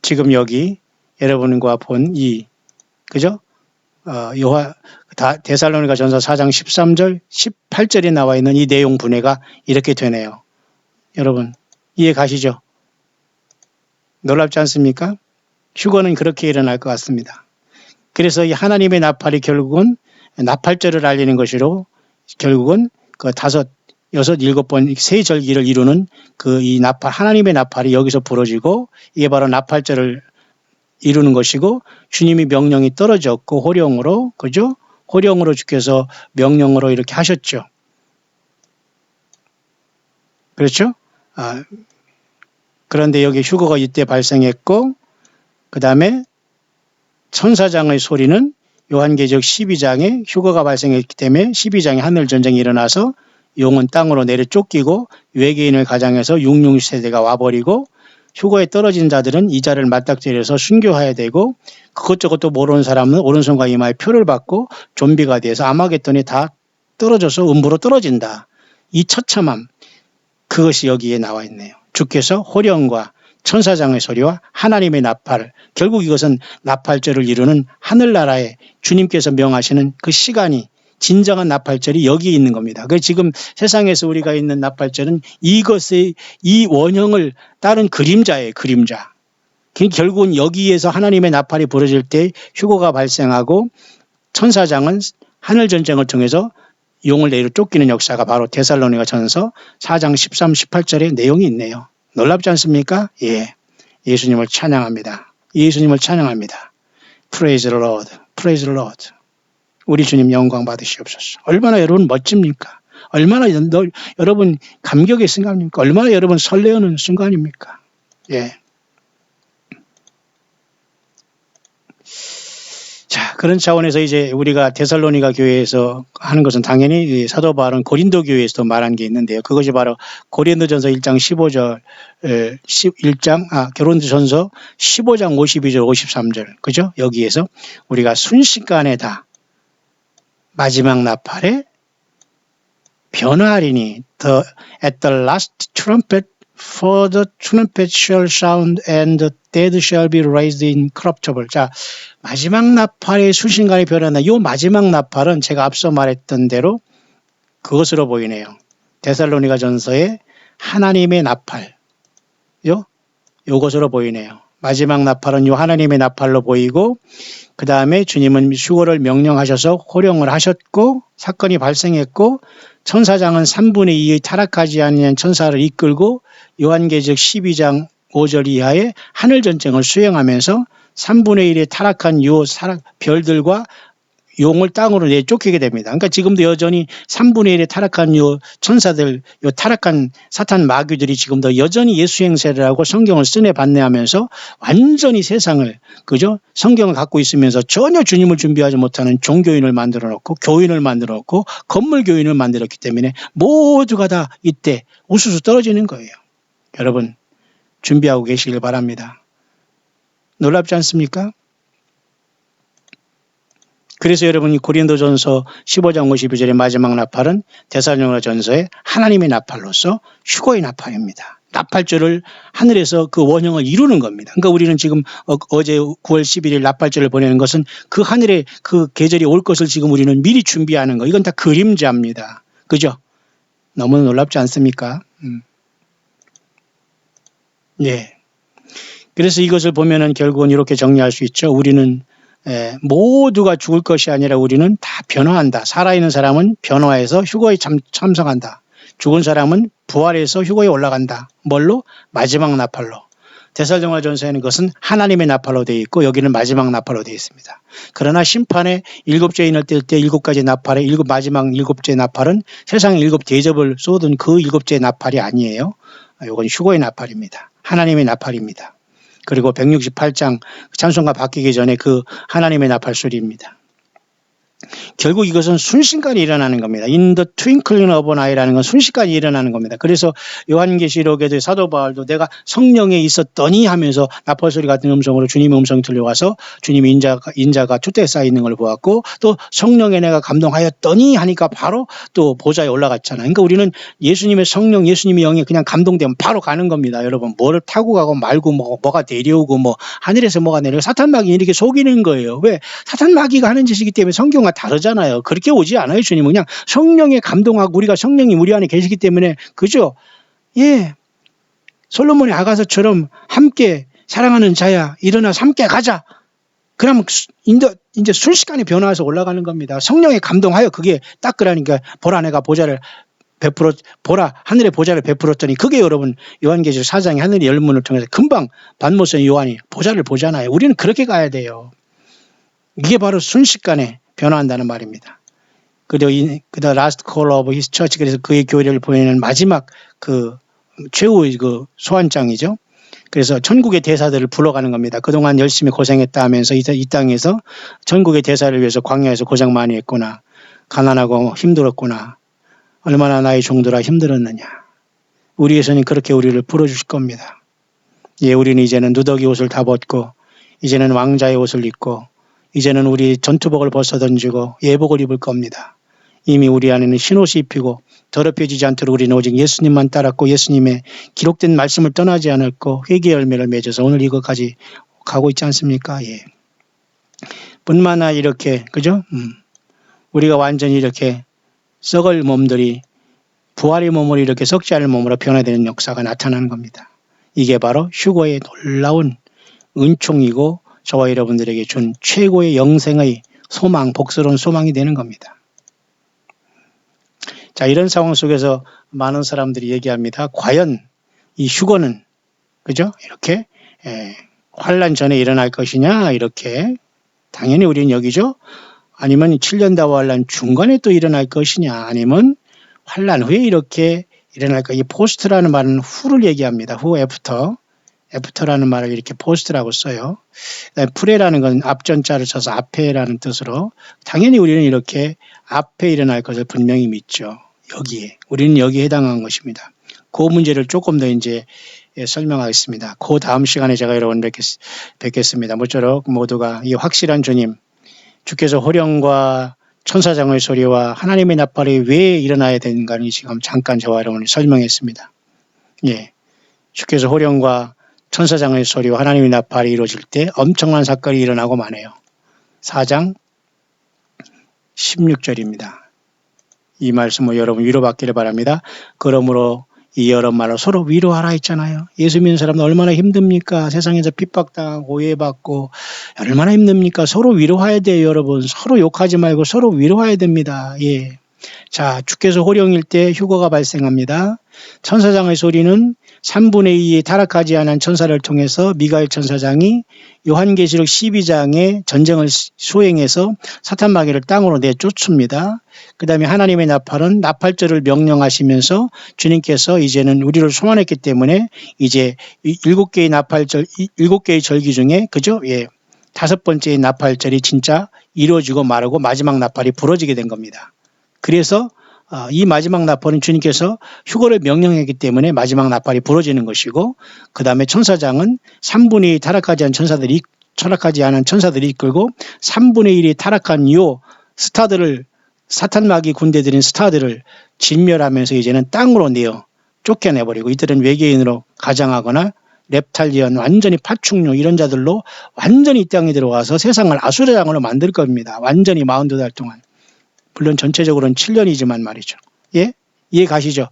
A: 지금 여기 여러분과 본 그죠? 데살로니가 전서 4장 13절, 18절에 나와 있는 이 내용 분해가 이렇게 되네요. 여러분, 이해 가시죠? 놀랍지 않습니까? 휴거는 그렇게 일어날 것 같습니다. 그래서 이 하나님의 나팔이 결국은 나팔절을 알리는 것이로 결국은 그 5, 6, 7번 세 절기를 이루는 이 나팔, 하나님의 나팔이 여기서 부러지고 이게 바로 나팔절을 이루는 것이고 주님이 명령이 떨어졌고 호령으로, 그죠? 호령으로 주께서 명령으로 이렇게 하셨죠. 그렇죠? 그런데 여기 휴거가 이때 발생했고 그 다음에 천사장의 소리는 요한계시록 12장에 휴거가 발생했기 때문에 12장에 하늘전쟁이 일어나서 용은 땅으로 내려 쫓기고 외계인을 가장해서 666세대가 와버리고 휴거에 떨어진 자들은 이 자를 맞닥뜨려서 순교해야 되고 그것저것도 모르는 사람은 오른손과 이마에 표를 받고 좀비가 돼서 아마겟돈이 다 떨어져서 음부로 떨어진다. 이 처참함, 그것이 여기에 나와 있네요. 주께서 호령과 천사장의 소리와 하나님의 나팔, 결국 이것은 나팔절을 이루는 하늘나라에 주님께서 명하시는 그 시간이 진정한 나팔절이 여기에 있는 겁니다. 그래서 지금 세상에서 우리가 있는 나팔절은 이것의 이 원형을 따른 그림자예요. 그림자. 결국은 여기에서 하나님의 나팔이 부러질 때 휴거가 발생하고 천사장은 하늘전쟁을 통해서 용을 내려 쫓기는 역사가 바로 데살로니가 전서 4장 13, 18절의 내용이 있네요. 놀랍지 않습니까? 예. 예수님을 찬양합니다. 예수님을 찬양합니다. Praise the Lord. Praise the Lord. 우리 주님 영광 받으시옵소서. 얼마나 여러분 멋집니까? 얼마나 여러분 감격의 순간입니까? 얼마나 여러분 설레는 순간입니까? 예. 자, 그런 차원에서 이제 우리가 데살로니가 교회에서 하는 것은 당연히 사도 바울은 고린도 교회에서도 말한 게 있는데요. 그것이 바로 고린도전서 1장 15절, 고린도전서 15장 52절, 53절. 그죠? 여기에서 우리가 순식간에 다 마지막 나팔에 변화하리니 at the last trumpet for the trumpet shall sound and the dead shall be raised incorruptible. 자, 마지막 나팔의 순식간에 변한다. 이 마지막 나팔은 제가 앞서 말했던 대로 그것으로 보이네요. 데살로니가 전서의 하나님의 나팔. 요것으로 보이네요. 마지막 나팔은 요 하나님의 나팔로 보이고 그 다음에 주님은 휴거를 명령하셔서 호령을 하셨고 사건이 발생했고 천사장은 3분의 2의 타락하지 않는 천사를 이끌고 요한계시록 12장 5절 이하의 하늘전쟁을 수행하면서 3분의 1의 타락한 별들과 용을 땅으로 내쫓기게 됩니다. 그러니까 지금도 여전히 3분의 1의 타락한 천사들, 타락한 사탄 마귀들이 지금도 여전히 예수 행세를 하고 성경을 쓰네 반내하면서 완전히 세상을, 그죠? 성경을 갖고 있으면서 전혀 주님을 준비하지 못하는 종교인을 만들어 놓고 교인을 만들어 놓고 건물 교인을 만들었기 때문에 모두가 다 이때 우수수 떨어지는 거예요. 여러분, 준비하고 계시길 바랍니다. 놀랍지 않습니까? 그래서 여러분이 고린도전서 15장 52절의 마지막 나팔은 데살로니가 전서의 하나님의 나팔로서 휴거의 나팔입니다. 나팔절을 하늘에서 그 원형을 이루는 겁니다. 그러니까 우리는 지금 어제 9월 11일 나팔절을 보내는 것은 그 하늘에 그 계절이 올 것을 지금 우리는 미리 준비하는 거. 이건 다 그림자입니다. 그죠? 너무 놀랍지 않습니까? 예. 그래서 이것을 보면은 결국은 이렇게 정리할 수 있죠. 우리는 모두가 죽을 것이 아니라 우리는 다 변화한다. 살아있는 사람은 변화해서 휴거에 참석한다. 죽은 사람은 부활해서 휴거에 올라간다. 뭘로? 마지막 나팔로. 데살로니가 전서에는 그것은 하나님의 나팔로 되어 있고 여기는 마지막 나팔로 되어 있습니다. 그러나 심판에 7째 인을 뗄 때 7가지 나팔의 마지막 7째 나팔은 세상에 7 대접을 쏟은 그 7째 나팔이 아니에요. 이건 휴거의 나팔입니다. 하나님의 나팔입니다. 그리고 168장 찬송가 바뀌기 전에 그 하나님의 나팔 소리입니다. 결국 이것은 순식간에 일어나는 겁니다. In the twinkling of an eye라는 건 순식간에 일어나는 겁니다. 그래서 요한계시록에도 사도 바울도 내가 성령에 있었더니 하면서 나팔소리 같은 음성으로 주님의 음성이 들려와서 주님의 인자가 촛대에 쌓여 있는 걸 보았고, 또 성령에 내가 감동하였더니 하니까 바로 또 보좌에 올라갔잖아요. 그러니까 우리는 예수님의 성령, 예수님의 영에 그냥 감동되면 바로 가는 겁니다. 여러분, 뭐를 타고 가고 말고 뭐가 내려오고 뭐 하늘에서 뭐가 내려오고, 사탄마귀 이렇게 속이는 거예요. 왜? 사탄마귀가 하는 짓이기 때문에 성경과 다르잖아요. 그렇게 오지 않아요. 주님은 그냥 성령에 감동하고 우리가 성령이 우리 안에 계시기 때문에, 그죠? 예. 솔로몬의 아가서처럼 함께 사랑하는 자야 일어나서 함께 가자. 그러면 이제 순식간에 변화해서 올라가는 겁니다. 성령에 감동하여 그게 딱 그러니까 보라 내가 보좌를 보라 하늘의 보좌를 베풀었더니, 그게 여러분 요한계시록 4장의 하늘의 열문을 통해서 금방 반모성 요한이 보좌를 보잖아요. 우리는 그렇게 가야 돼요. 이게 바로 순식간에 변화한다는 말입니다. 그리고 the last call of his church, 그래서 그의 교회를 보내는 마지막 그 최후의 그 소환장이죠. 그래서 천국의 대사들을 불러가는 겁니다. 그동안 열심히 고생했다 하면서 이 땅에서 천국의 대사를 위해서 광야에서 고생 많이 했구나. 가난하고 힘들었구나. 얼마나 나의 종들아 힘들었느냐. 우리 예수님 그렇게 우리를 풀어주실 겁니다. 예, 우리는 이제는 누더기 옷을 다 벗고 이제는 왕자의 옷을 입고 이제는 우리 전투복을 벗어던지고 예복을 입을 겁니다. 이미 우리 안에는 흰옷이 입히고 더럽혀지지 않도록 우리는 오직 예수님만 따랐고 예수님의 기록된 말씀을 떠나지 않았고 회개의 열매를 맺어서 오늘 이것까지 가고 있지 않습니까? 예. 뿐만 아니라 이렇게, 그죠? 우리가 완전히 이렇게 썩을 몸들이 부활의 몸으로 이렇게 썩지 않을 몸으로 변화되는 역사가 나타나는 겁니다. 이게 바로 휴거의 놀라운 은총이고 저와 여러분들에게 준 최고의 영생의 소망, 복스러운 소망이 되는 겁니다. 자, 이런 상황 속에서 많은 사람들이 얘기합니다. 과연 이 휴거는, 그죠? 이렇게 환란 전에 일어날 것이냐, 이렇게. 당연히 우리는 여기죠. 아니면 7년 다와 환란 중간에 또 일어날 것이냐, 아니면 환란 후에 이렇게 일어날 것. 이 포스트라는 말은 후를 얘기합니다. 후, 애프터라는 말을 이렇게 포스트라고 써요. 프레라는 건 앞전자를 쳐서 앞에라는 뜻으로, 당연히 우리는 이렇게 앞에 일어날 것을 분명히 믿죠. 여기에. 우리는 여기에 해당한 것입니다. 그 문제를 조금 더 이제 설명하겠습니다. 그 다음 시간에 제가 여러분 뵙겠습니다. 모쪼록 모두가 이 확실한 주님, 주께서 호령과 천사장의 소리와 하나님의 나팔이 왜 일어나야 되는가를 지금 잠깐 저와 여러분이 설명했습니다. 예. 주께서 호령과 천사장의 소리와 하나님의 나팔이 이루어질 때 엄청난 사건이 일어나고 마네요. 4장 16절입니다. 이 말씀을 여러분 위로받기를 바랍니다. 그러므로 이 여러 말로 서로 위로하라 했잖아요. 예수 믿는 사람은 얼마나 힘듭니까? 세상에서 핍박당하고 오해받고 얼마나 힘듭니까? 서로 위로해야 돼요, 여러분. 서로 욕하지 말고 서로 위로해야 됩니다. 예. 자, 주께서 호령일 때 휴거가 발생합니다. 천사장의 소리는 3분의 2에 타락하지 않은 천사를 통해서 미가엘 천사장이 요한계시록 12장의 전쟁을 수행해서 사탄마귀를 땅으로 내쫓습니다. 그 다음에 하나님의 나팔은 나팔절을 명령하시면서 주님께서 이제는 우리를 소환했기 때문에 이제 7개의 나팔절, 7개의 절기 중에, 그죠? 예. 5번째의 나팔절이 진짜 이루어지고 마르고 마지막 나팔이 부러지게 된 겁니다. 그래서 이 마지막 나팔은 주님께서 휴거를 명령했기 때문에 마지막 나팔이 부러지는 것이고, 그 다음에 천사장은 3분의 1이 타락하지 않은 천사들이 이끌고 3분의 1이 타락한 요 스타들을, 사탄마귀 군대들인 스타들을 진멸하면서 이제는 땅으로 내어 쫓겨내버리고, 이들은 외계인으로 가장하거나 렙탈리언, 완전히 파충류 이런 자들로 완전히 이 땅에 들어와서 세상을 아수라장으로 만들 겁니다. 완전히 42달 동안. 물론 전체적으로는 7년이지만 말이죠. 예? 이해 가시죠?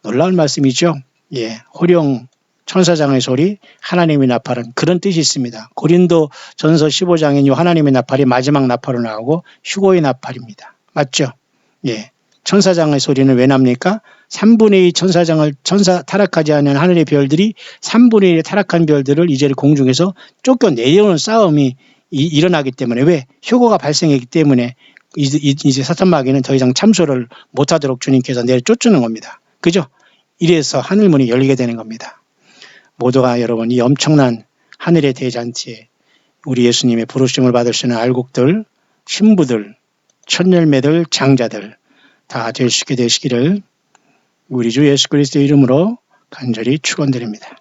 A: 놀라운 말씀이죠? 예. 호령, 천사장의 소리, 하나님의 나팔은 그런 뜻이 있습니다. 고린도 전서 15장에 하나님의 나팔이 마지막 나팔로 나오고 휴거의 나팔입니다. 맞죠? 예. 천사장의 소리는 왜 납니까? 3분의 2 타락하지 않은 하늘의 별들이 3분의 1의 타락한 별들을 이제 공중에서 쫓겨내려오는 싸움이 일어나기 때문에, 왜? 휴거가 발생했기 때문에 이제 사탄마귀는 더 이상 참소를 못하도록 주님께서 내려 쫓는 겁니다. 그죠? 이래서 하늘문이 열리게 되는 겁니다. 모두가 여러분 이 엄청난 하늘의 대잔치에 우리 예수님의 부르심을 받을 수 있는 알곡들, 신부들, 첫 열매들 장자들 다 될 수 있게 되시기를 우리 주 예수 그리스도의 이름으로 간절히 축원드립니다.